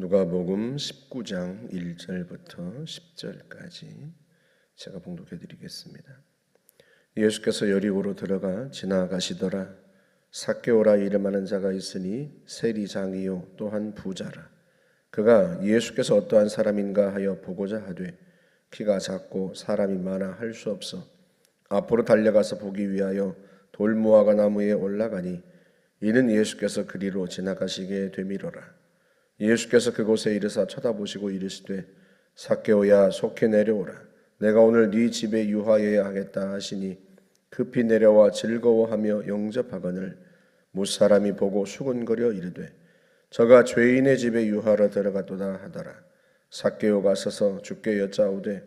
누가복음 19장 1절부터 10절까지 제가 봉독해 드리겠습니다. 예수께서 여리고로 들어가 지나가시더라. 삭개오라 이름하는 자가 있으니 세리장이요 또한 부자라. 그가 예수께서 어떠한 사람인가 하여 보고자 하되 키가 작고 사람이 많아 할 수 없어 앞으로 달려가서 보기 위하여 돌무화과 나무에 올라가니 이는 예수께서 그리로 지나가시게 되미로라. 예수께서 그곳에 이르사 쳐다보시고 이르시되 삭개오야 속히 내려오라. 내가 오늘 네 집에 유하여야 하겠다 하시니 급히 내려와 즐거워하며 영접하거늘 무사람이 보고 수군거려 이르되 저가 죄인의 집에 유하러 들어갔도다 하더라. 삭개오가 서서 주께 여짜오되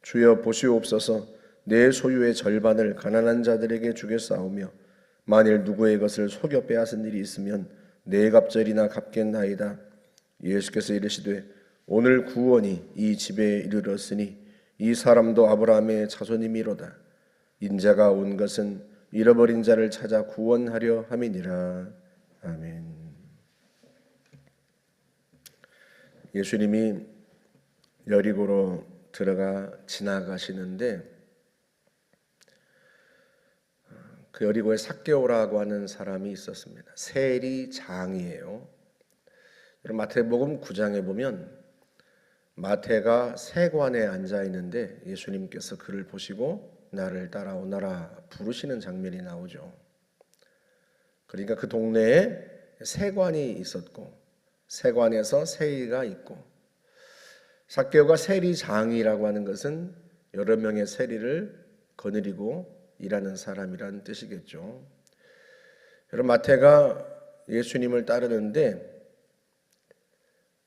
주여 보시옵소서 내 소유의 절반을 가난한 자들에게 주겠사오며 만일 누구의 것을 속여 빼앗은 일이 있으면 네 갑절이나 갚겠나이다. 예수께서 이르시되 오늘 구원이 이 집에 이르렀으니 이 사람도 아브라함의 자손이미로다. 인자가 온 것은 잃어버린 자를 찾아 구원하려 함이니라. 아멘. 예수님이 여리고로 들어가 지나가시는데 그 여리고에 삭개오라고 하는 사람이 있었습니다. 세리장이에요. 마태복음 9장에 보면 마태가 세관에 앉아 있는데 예수님께서 그를 보시고 나를 따라오너라 부르시는 장면이 나오죠. 그러니까 그 동네에 세관이 있었고 세관에서 세리가 있고 삭개오가 세리장이라고 하는 것은 여러 명의 세리를 거느리고 일하는 사람이라는 뜻이겠죠. 여러분 마태가 예수님을 따르는데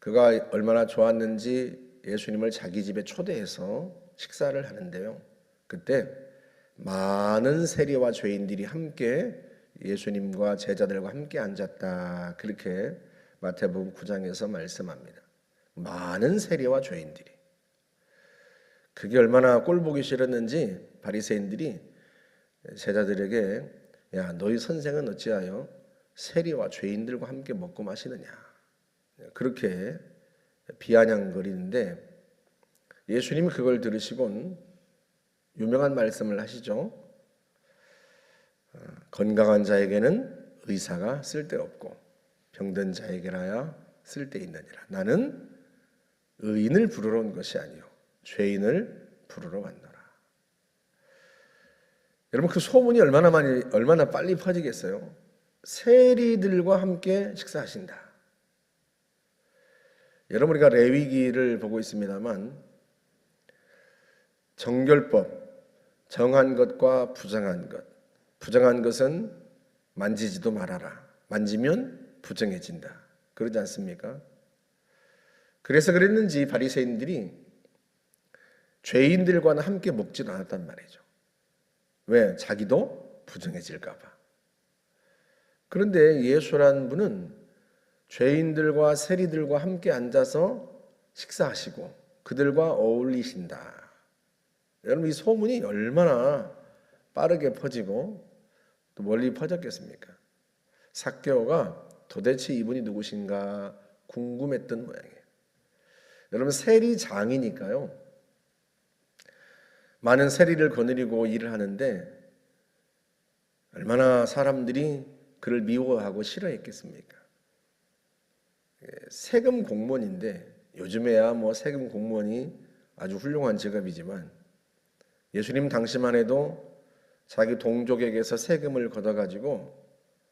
그가 얼마나 좋았는지 예수님을 자기 집에 초대해서 식사를 하는데요. 그때 많은 세리와 죄인들이 함께 예수님과 제자들과 함께 앉았다. 그렇게 마태복음 9장에서 말씀합니다. 많은 세리와 죄인들이. 그게 얼마나 꼴보기 싫었는지 바리새인들이 제자들에게 야 너희 선생은 어찌하여 세리와 죄인들과 함께 먹고 마시느냐. 그렇게 비아냥거리는데 예수님이 그걸 들으시곤 유명한 말씀을 하시죠. 건강한 자에게는 의사가 쓸데없고 병든 자에게라야 쓸데있느니라. 나는 의인을 부르러 온 것이 아니요 죄인을 부르러 왔노라. 여러분 그 소문이 얼마나 빨리 퍼지겠어요. 세리들과 함께 식사하신다. 여러분 우리가 레위기를 보고 있습니다만 정결법, 정한 것과 부정한 것. 부정한 것은 만지지도 말아라. 만지면 부정해진다. 그러지 않습니까? 그래서 그랬는지 바리새인들이 죄인들과는 함께 먹지도 않았단 말이죠. 왜? 자기도 부정해질까 봐. 그런데 예수라는 분은 죄인들과 세리들과 함께 앉아서 식사하시고 그들과 어울리신다. 여러분 이 소문이 얼마나 빠르게 퍼지고 또 멀리 퍼졌겠습니까? 삭개오가 도대체 이분이 누구신가 궁금했던 모양이에요. 여러분 세리장이니까요. 많은 세리를 거느리고 일을 하는데 얼마나 사람들이 그를 미워하고 싫어했겠습니까? 세금 공무원인데 요즘에야 뭐 세금 공무원이 아주 훌륭한 직업이지만 예수님 당시만 해도 자기 동족에게서 세금을 걷어가지고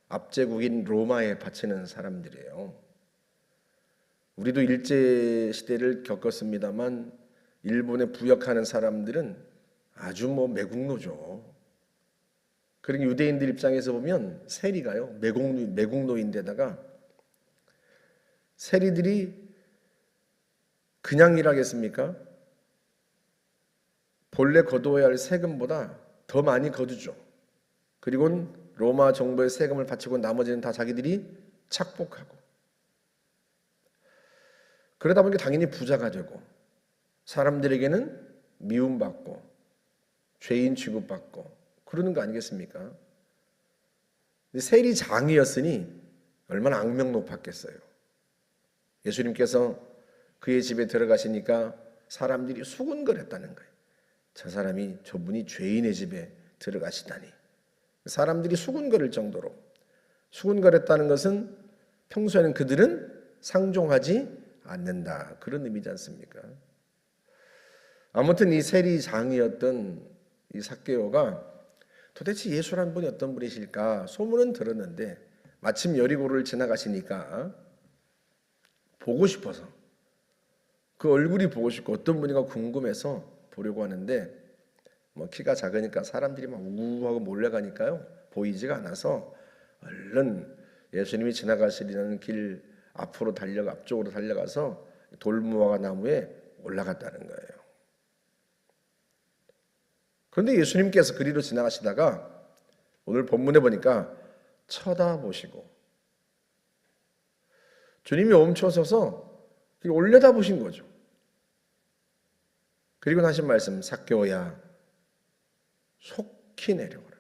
압제국인 로마에 바치는 사람들이에요. 우리도 일제시대를 겪었습니다만 일본에 부역하는 사람들은 아주 뭐 매국노죠. 그러니까 유대인들 입장에서 보면 세리가요 매국노인데다가 세리들이 그냥 일하겠습니까? 본래 거두어야 할 세금보다 더 많이 거두죠. 그리고 로마 정부의 세금을 바치고 나머지는 다 자기들이 착복하고 그러다 보니까 당연히 부자가 되고 사람들에게는 미움받고 죄인 취급받고 그러는 거 아니겠습니까? 세리장이었으니 얼마나 악명 높았겠어요. 예수님께서 그의 집에 들어가시니까 사람들이 수군거렸다는 거예요. 저분이 죄인의 집에 들어가시다니. 사람들이 수군거릴 정도로, 수군거렸다는 것은 평소에는 그들은 상종하지 않는다, 그런 의미지 않습니까? 아무튼 이 세리장이었던 이 삭개오가 도대체 예수란 분이 어떤 분이실까 소문은 들었는데 마침 여리고를 지나가시니까 보고 싶어서, 그 얼굴이 보고 싶고 어떤 분인가 궁금해서 보려고 하는데 키가 작으니까 사람들이 막 우우하고 몰려가니까요 보이지가 않아서 얼른 예수님이 지나가시려는 길 앞쪽으로 달려가서 돌무화과 나무에 올라갔다는 거예요. 그런데 예수님께서 그리로 지나가시다가 오늘 본문에 보니까 쳐다보시고, 주님이 멈춰서서 올려다보신 거죠. 그리고 하신 말씀, 삭개오야 속히 내려오라,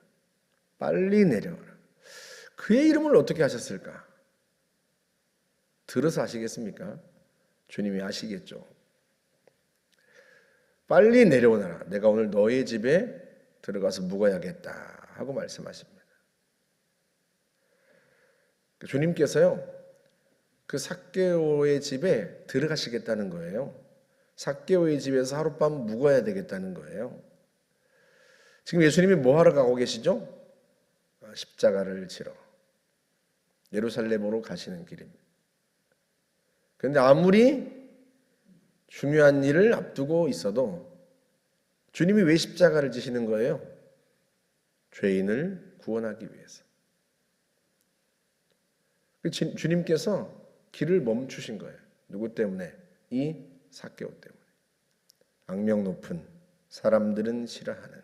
빨리 내려오라. 그의 이름을 어떻게 하셨을까? 들어서 아시겠습니까? 주님이 아시겠죠. 빨리 내려오너라, 내가 오늘 너의 집에 들어가서 묵어야겠다 하고 말씀하십니다. 주님께서요 그 삭개오의 집에 들어가시겠다는 거예요. 삭개오의 집에서 하룻밤 묵어야 되겠다는 거예요. 지금 예수님이 뭐 하러 가고 계시죠? 십자가를 지러 예루살렘으로 가시는 길입니다. 그런데 아무리 중요한 일을 앞두고 있어도 주님이 왜 십자가를 지시는 거예요? 죄인을 구원하기 위해서. 주님께서 길을 멈추신 거예요. 누구 때문에? 이 삭개오 때문에. 악명 높은, 사람들은 싫어하는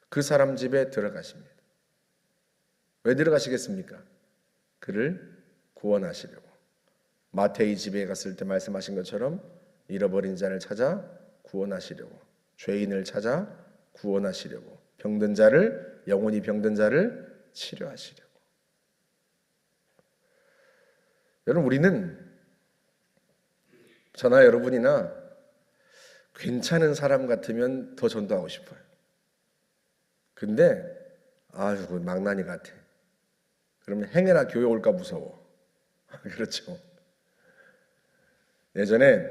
그 사람 집에 들어가십니다. 왜 들어가시겠습니까? 그를 구원하시려고. 마태의 집에 갔을 때 말씀하신 것처럼 잃어버린 자를 찾아 구원하시려고, 죄인을 찾아 구원하시려고, 병든 자를, 영혼이 병든 자를 치료하시려고. 여러분, 우리는 저나 여러분이나 괜찮은 사람 같으면 더 전도하고 싶어요. 근데 아유 망나니 같아. 그러면 행여나 교회 올까 무서워. 그렇죠. 예전에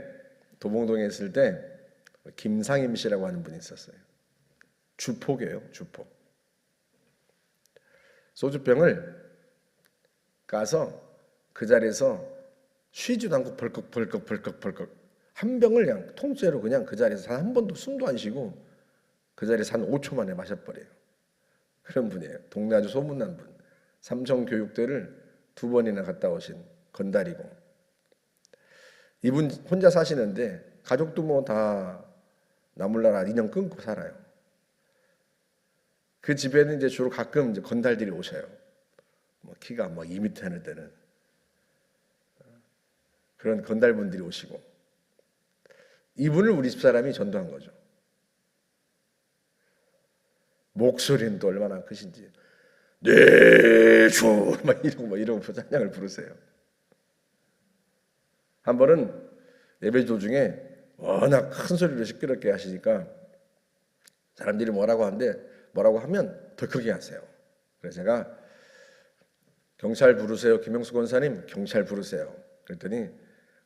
도봉동에 있을 때 김상임 씨라고 하는 분이 있었어요. 주포교요, 주포. 소주병을 까서 그 자리에서 쉬지도 않고 벌컥 한 병을 그냥 통째로 그냥 그 자리에서 한 번도 숨도 안 쉬고 그 자리에서 한 5초 만에 마셔버려요. 그런 분이에요. 동네 아주 소문난 분. 삼성교육대를 2번이나 갔다 오신 건달이고, 이분 혼자 사시는데 가족도 뭐 다 나물나라 인연 끊고 살아요. 그 집에는 이제 주로 가끔 이제 건달들이 오셔요. 뭐 키가 뭐 2m 하는 데는 그런 건달분들이 오시고, 이분을 우리 집사람이 전도한 거죠. 목소리는 또 얼마나 크신지, 네 주 막 이러고 찬양을 부르세요. 한 번은 예배 도중에 워낙 큰 소리로 시끄럽게 하시니까 사람들이 뭐라고 하면 더 크게 하세요. 그래서 제가 경찰 부르세요. 김영수 권사님 경찰 부르세요. 그랬더니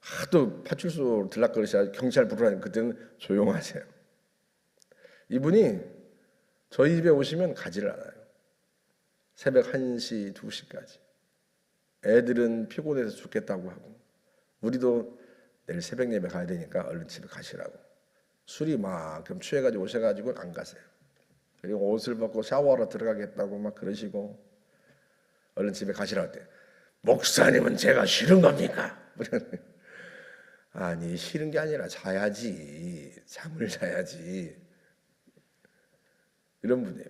하도 파출소 들락거리셔서 경찰 부르라니 그때는 조용하세요. 이분이 저희 집에 오시면 가지를 않아요. 새벽 1시, 2시까지. 애들은 피곤해서 죽겠다고 하고, 우리도 내일 새벽 예배 가야 되니까 얼른 집에 가시라고. 술이 막 그럼 취해가지고 오셔가지고 안 가세요. 그리고 옷을 벗고 샤워하러 들어가겠다고 막 그러시고, 얼른 집에 가시라고 할 때, 목사님은 제가 싫은 겁니까? 아니 싫은 게 아니라 자야지, 잠을 자야지. 이런 분이에요.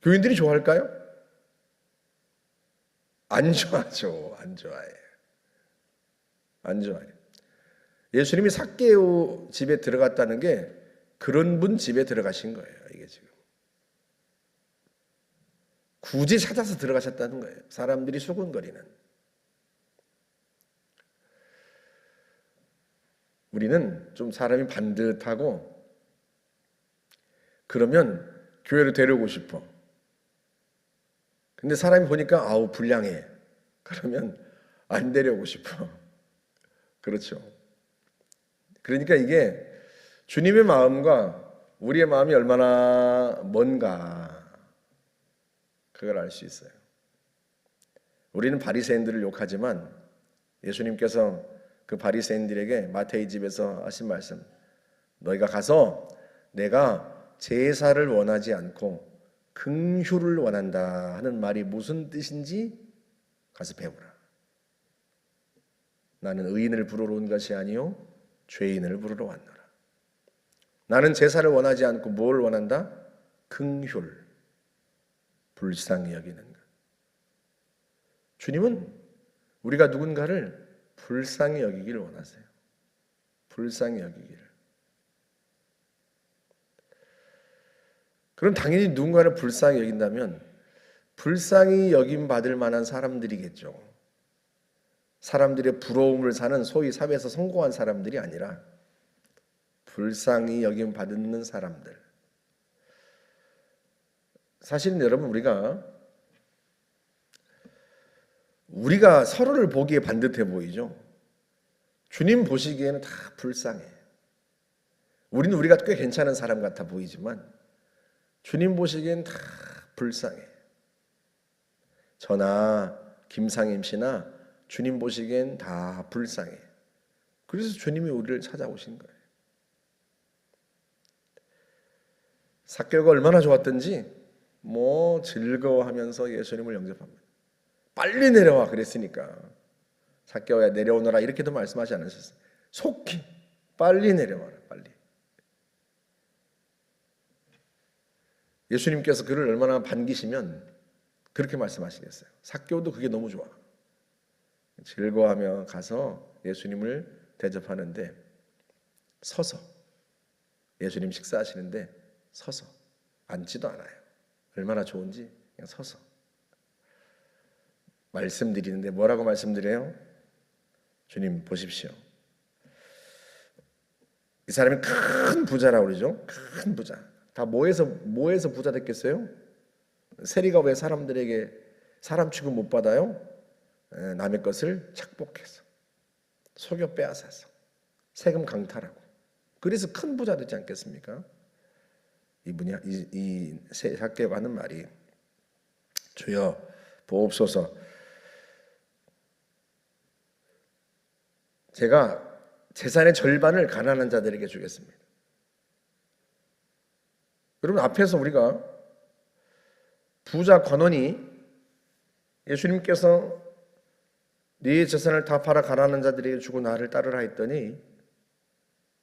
교인들이 좋아할까요? 안 좋아하죠. 안 좋아해요. 안 좋아해요. 예수님이 삭개오 집에 들어갔다는 게 그런 분 집에 들어가신 거예요. 이게 지금 굳이 찾아서 들어가셨다는 거예요. 사람들이 수군거리는. 우리는 좀 사람이 반듯하고 그러면 교회로 데려오고 싶어. 근데 사람이 보니까 아우 불량해. 그러면 안 데려오고 싶어. 그렇죠. 그러니까 이게 주님의 마음과 우리의 마음이 얼마나 먼가 그걸 알 수 있어요. 우리는 바리새인들을 욕하지만 예수님께서 그 바리새인들에게 마태의 집에서 하신 말씀, 너희가 가서 내가 제사를 원하지 않고 긍휼을 원한다 하는 말이 무슨 뜻인지 가서 배우라. 나는 의인을 부르러 온 것이 아니요 죄인을 부르러 왔노라. 나는 제사를 원하지 않고 뭘 원한다? 긍휼, 불쌍히 여기는 것. 주님은 우리가 누군가를 불쌍히 여기기를 원하세요. 불쌍히 여기기를. 그럼 당연히 누군가를 불쌍히 여긴다면 불쌍히 여김 받을 만한 사람들이겠죠. 사람들의 부러움을 사는 소위 사회에서 성공한 사람들이 아니라 불쌍히 여김 받는 사람들. 사실은 여러분 우리가 서로를 보기에 반듯해 보이죠. 주님 보시기에는 다 불쌍해. 우리는 우리가 꽤 괜찮은 사람 같아 보이지만 주님 보시기엔 다 불쌍해. 저나 김상임 씨나 주님 보시기엔 다 불쌍해. 그래서 주님이 우리를 찾아오신 거예요. 삭개오가 얼마나 좋았던지 즐거워하면서 예수님을 영접합니다. 빨리 내려와 그랬으니까 삭개오야 내려오너라 이렇게도 말씀하지 않으셨어요. 속히 빨리 내려와라 빨리. 예수님께서 그를 얼마나 반기시면 그렇게 말씀하시겠어요. 삭개오도 그게 너무 좋아. 즐거워하며 가서 예수님을 대접하는데 서서 예수님 식사하시는데 서서 앉지도 않아요. 얼마나 좋은지 그냥 서서 말씀드리는데 뭐라고 말씀드려요? 주님 보십시오. 이 사람이 큰 부자라고 그러죠. 큰 부자. 다 뭐해서 부자 됐겠어요? 세리가 왜 사람들에게 사람 취급 못 받아요? 남의 것을 착복해서 속여 빼앗아서 세금 강탈하고 그래서 큰 부자 되지 않겠습니까? 이분이 이 삭개오가 하는 말이 주여 보옵소서. 제가 재산의 절반을 가난한 자들에게 주겠습니다. 여러분 앞에서 우리가 부자 관원이 예수님께서 네 재산을 다 팔아 가난한 자들에게 주고 나를 따르라 했더니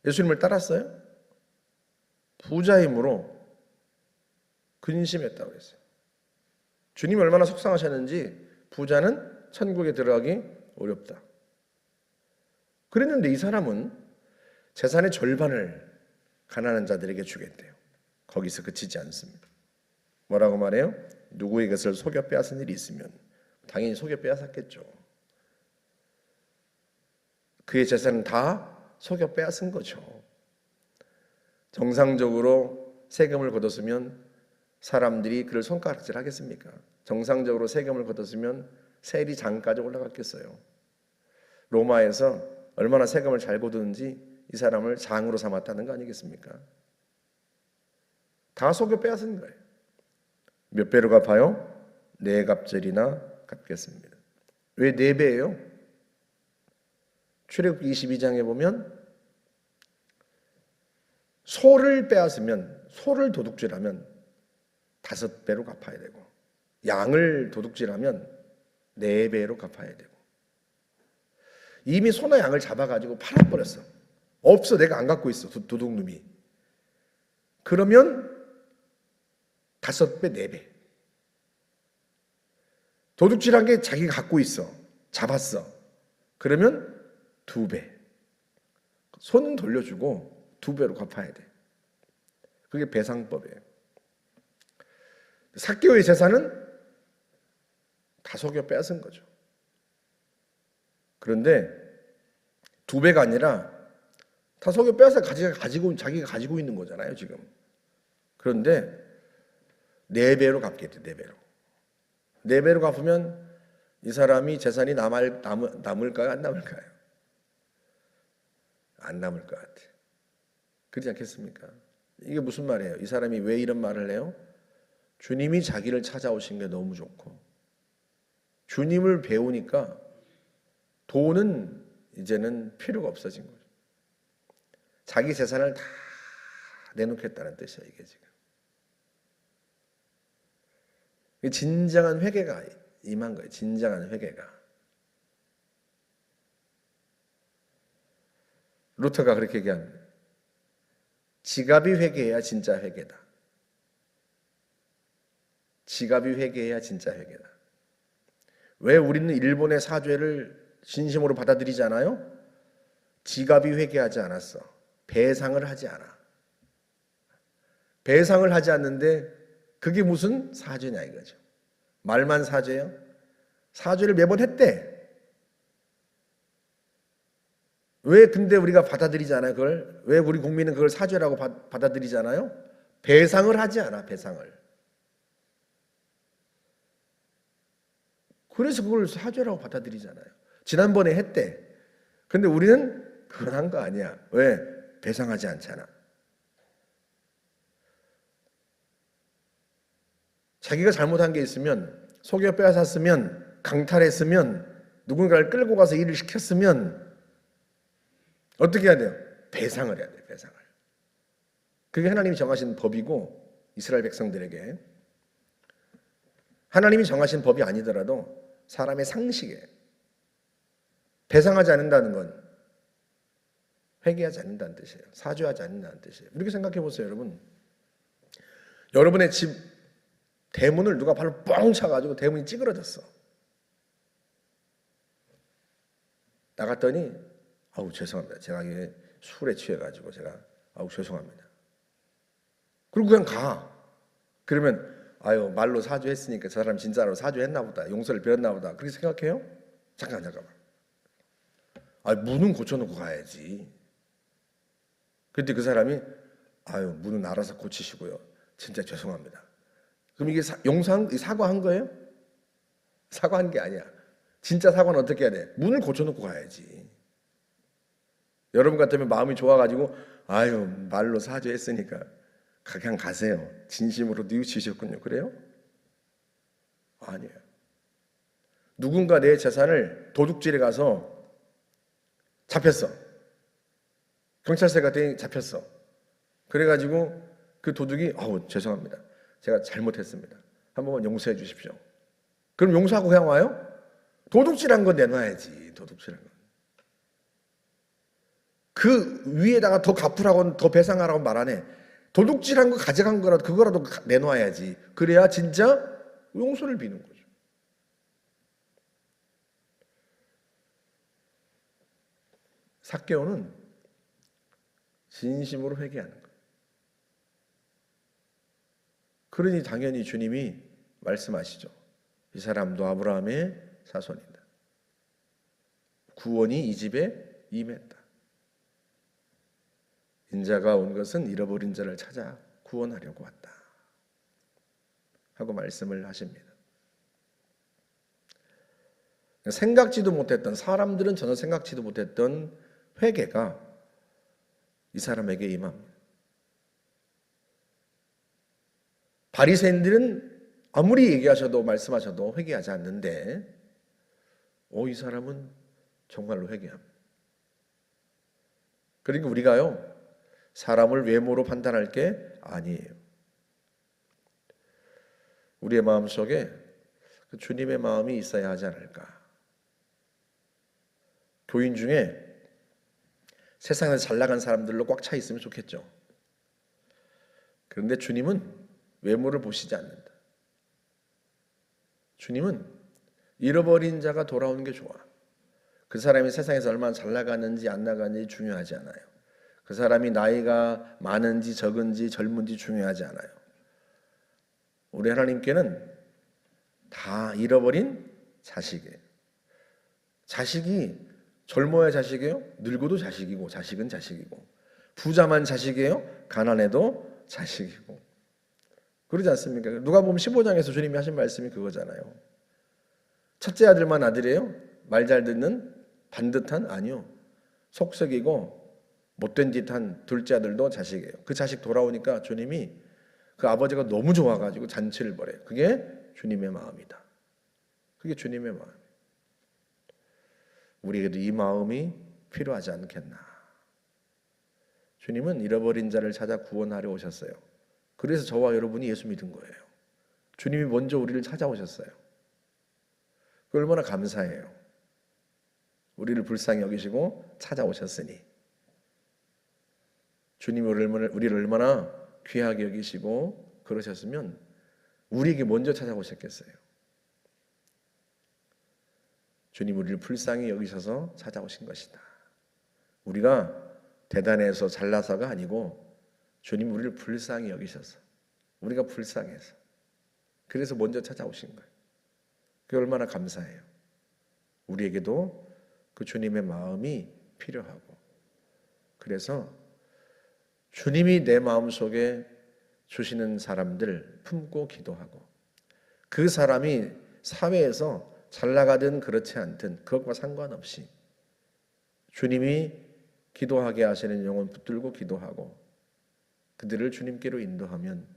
예수님을 따랐어요? 부자 힘으로 근심했다고 했어요. 주님이 얼마나 속상하셨는지 부자는 천국에 들어가기 어렵다. 그랬는데 이 사람은 재산의 절반을 가난한 자들에게 주겠대요. 거기서 그치지 않습니다. 뭐라고 말해요? 누구의 것을 속여 빼앗은 일이 있으면 당연히 속여 빼앗았겠죠. 그의 재산은 다 속여 빼앗은 거죠. 정상적으로 세금을 걷었으면 사람들이 그를 손가락질 하겠습니까? 정상적으로 세금을 걷었으면 세리 장까지 올라갔겠어요. 로마에서 얼마나 세금을 잘 걷었는지 이 사람을 장으로 삼았다는 거 아니겠습니까? 다 속여 빼앗은 거예요. 몇 배로 갚아요? 4갑절이나 갚겠습니다. 왜 4배예요? 출애굽기 22장에 보면 소를 빼앗으면 소를 도둑질하면 5배로 갚아야 되고 양을 도둑질하면 4배로 갚아야 되고 이미 소나 양을 잡아가지고 팔아버렸어. 없어. 내가 안 갖고 있어. 도둑놈이. 그러면 5배, 4배. 도둑질한 게 자기가 갖고 있어. 잡았어. 그러면 2배. 손은 돌려주고 2배로 갚아야 돼. 그게 배상법이에요. 삭개오의 재산은 다 속여 뺏은 거죠. 그런데 2배가 아니라 다 속여 빼서 자기가 가지고 있는 거잖아요, 지금. 그런데 4배로 갚게 돼, 4배로. 4배로 갚으면 이 사람이 재산이 남을까요? 안 남을까요? 안 남을 것 같아. 그렇지 않겠습니까? 이게 무슨 말이에요? 이 사람이 왜 이런 말을 해요? 주님이 자기를 찾아오신 게 너무 좋고 주님을 배우니까 돈은 이제는 필요가 없어진 거죠. 자기 재산을 다 내놓겠다는 뜻이야, 이게 지금. 진정한 회개가 임한 거예요. 진정한 회개가. 루터가 그렇게 얘기합니다. 지갑이 회개해야 진짜 회개다. 지갑이 회개해야 진짜 회개다. 왜 우리는 일본의 사죄를 진심으로 받아들이지 않아요? 지갑이 회개하지 않았어. 배상을 하지 않아. 배상을 하지 않는데 그게 무슨 사죄냐 이거죠. 말만 사죄요? 사죄를 매번 했대. 왜 근데 우리가 받아들이잖아요, 그걸? 왜 우리 국민은 그걸 사죄라고 받아들이잖아요? 배상을 하지 않아, 배상을. 그래서 그걸 사죄라고 받아들이잖아요. 지난번에 했대. 근데 우리는 그건 한 거 아니야. 왜? 배상하지 않잖아. 자기가 잘못한 게 있으면, 속여 빼앗았으면, 강탈했으면, 누군가를 끌고 가서 일을 시켰으면 어떻게 해야 돼요? 배상을 해야 돼요. 배상을. 그게 하나님이 정하신 법이고 이스라엘 백성들에게 하나님이 정하신 법이 아니더라도 사람의 상식에 배상하지 않는다는 건 회개하지 않는다는 뜻이에요. 사죄하지 않는다는 뜻이에요. 이렇게 생각해 보세요, 여러분. 여러분의 집 대문을 누가 발로 뻥 차가지고 대문이 찌그러졌어. 나갔더니 아우 죄송합니다. 제가 이게 술에 취해가지고 제가 아우 죄송합니다. 그리고 그냥 가. 그러면 아유 말로 사죄했으니까 저 사람 진짜로 사죄했나 보다. 용서를 빌었나 보다. 그렇게 생각해요? 잠깐만. 아 문은 고쳐놓고 가야지. 그때 그 사람이 아유 문은 알아서 고치시고요. 진짜 죄송합니다. 그럼 이게 사과한 거예요? 사과한 게 아니야. 진짜 사과는 어떻게 해야 돼? 문을 고쳐놓고 가야지. 여러분 같으면 마음이 좋아가지고 아유 말로 사죄했으니까 그냥 가세요. 진심으로 뉘우치셨군요. 그래요? 아니에요. 누군가 내 재산을 도둑질에 가서 잡혔어. 경찰서 갔더니 잡혔어. 그래가지고 그 도둑이 아우 죄송합니다. 제가 잘못했습니다. 한 번만 용서해 주십시오. 그럼 용서하고 그냥 와요? 도둑질한 건 내놔야지. 도둑질한 건. 그 위에다가 더 갚으라고 더 배상하라고 말 안 해. 도둑질한 거 가져간 거라도 그거라도 내놔야지. 그래야 진짜 용서를 비는 거죠. 삭개오는 진심으로 회개하는 거예요. 그러니 당연히 주님이 말씀하시죠. 이 사람도 아브라함의 자손이다. 구원이 이 집에 임했다. 인자가 온 것은 잃어버린 자를 찾아 구원하려고 왔다. 하고 말씀을 하십니다. 생각지도 못했던 사람들은 전혀 생각지도 못했던 회개가 이 사람에게 임합니다. 바리새인들은 아무리 얘기하셔도 말씀하셔도 회개하지 않는데 이 사람은 정말로 회개합니다. 그러니까 우리가요 사람을 외모로 판단할 게 아니에요. 우리의 마음속에 주님의 마음이 있어야 하지 않을까. 교인 중에 세상에서 잘 나간 사람들로 꽉 차 있으면 좋겠죠. 그런데 주님은 외모를 보시지 않는다. 주님은 잃어버린 자가 돌아오는 게 좋아. 그 사람이 세상에서 얼마나 잘 나가는지 안 나가는지 중요하지 않아요. 그 사람이 나이가 많은지 적은지 젊은지 중요하지 않아요. 우리 하나님께는 다 잃어버린 자식이에요. 자식이 젊어야 자식이에요? 늙어도 자식이고, 자식은 자식이고, 부자만 자식이에요? 가난해도 자식이고. 그러지 않습니까? 누가복음 15장에서 주님이 하신 말씀이 그거잖아요. 첫째 아들만 아들이에요? 말 잘 듣는 반듯한? 아니요. 속썩이고 못된 짓 한 둘째 아들도 자식이에요. 그 자식 돌아오니까 주님이 그 아버지가 너무 좋아가지고 잔치를 벌여요. 그게 주님의 마음이다. 그게 주님의 마음. 우리에게도 이 마음이 필요하지 않겠나. 주님은 잃어버린 자를 찾아 구원하려 오셨어요. 그래서 저와 여러분이 예수 믿은 거예요. 주님이 먼저 우리를 찾아오셨어요. 그 얼마나 감사해요. 우리를 불쌍히 여기시고 찾아오셨으니. 주님이 우리를 얼마나 귀하게 여기시고 그러셨으면 우리에게 먼저 찾아오셨겠어요. 주님 우리를 불쌍히 여기셔서 찾아오신 것이다. 우리가 대단해서 잘나서가 아니고 주님 우리를 불쌍히 여기셔서, 우리가 불쌍해서, 그래서 먼저 찾아오신 거예요. 그게 얼마나 감사해요. 우리에게도 그 주님의 마음이 필요하고, 그래서 주님이 내 마음속에 주시는 사람들 품고 기도하고, 그 사람이 사회에서 잘 나가든 그렇지 않든 그것과 상관없이 주님이 기도하게 하시는 영혼 붙들고 기도하고 그들을 주님께로 인도하면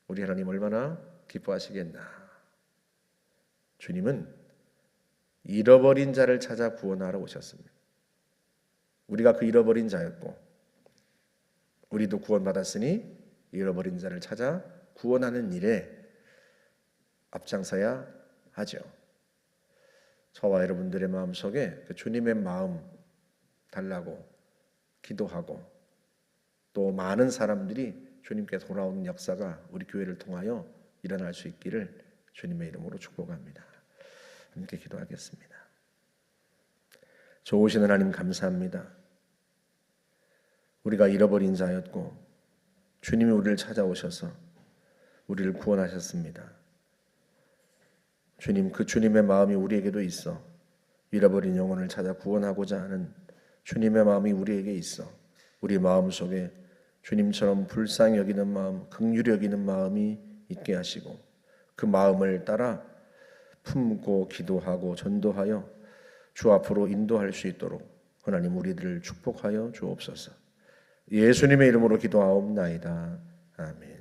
우리 하나님 얼마나 기뻐하시겠나. 주님은 잃어버린 자를 찾아 구원하러 오셨습니다. 우리가 그 잃어버린 자였고 우리도 구원받았으니 잃어버린 자를 찾아 구원하는 일에 앞장서야 하죠. 저와 여러분들의 마음속에 그 주님의 마음 달라고 기도하고 또 많은 사람들이 주님께 돌아오는 역사가 우리 교회를 통하여 일어날 수 있기를 주님의 이름으로 축복합니다. 함께 기도하겠습니다. 좋으신 하나님 감사합니다. 우리가 잃어버린 자였고 주님이 우리를 찾아오셔서 우리를 구원하셨습니다. 주님, 그 주님의 마음이 우리에게도 있어 잃어버린 영혼을 찾아 구원하고자 하는 주님의 마음이 우리에게 있어 우리 마음속에 주님처럼 불쌍히 여기는 마음, 긍휼히 여기는 마음이 있게 하시고 그 마음을 따라 품고 기도하고 전도하여 주 앞으로 인도할 수 있도록 하나님 우리들을 축복하여 주옵소서. 예수님의 이름으로 기도하옵나이다. 아멘.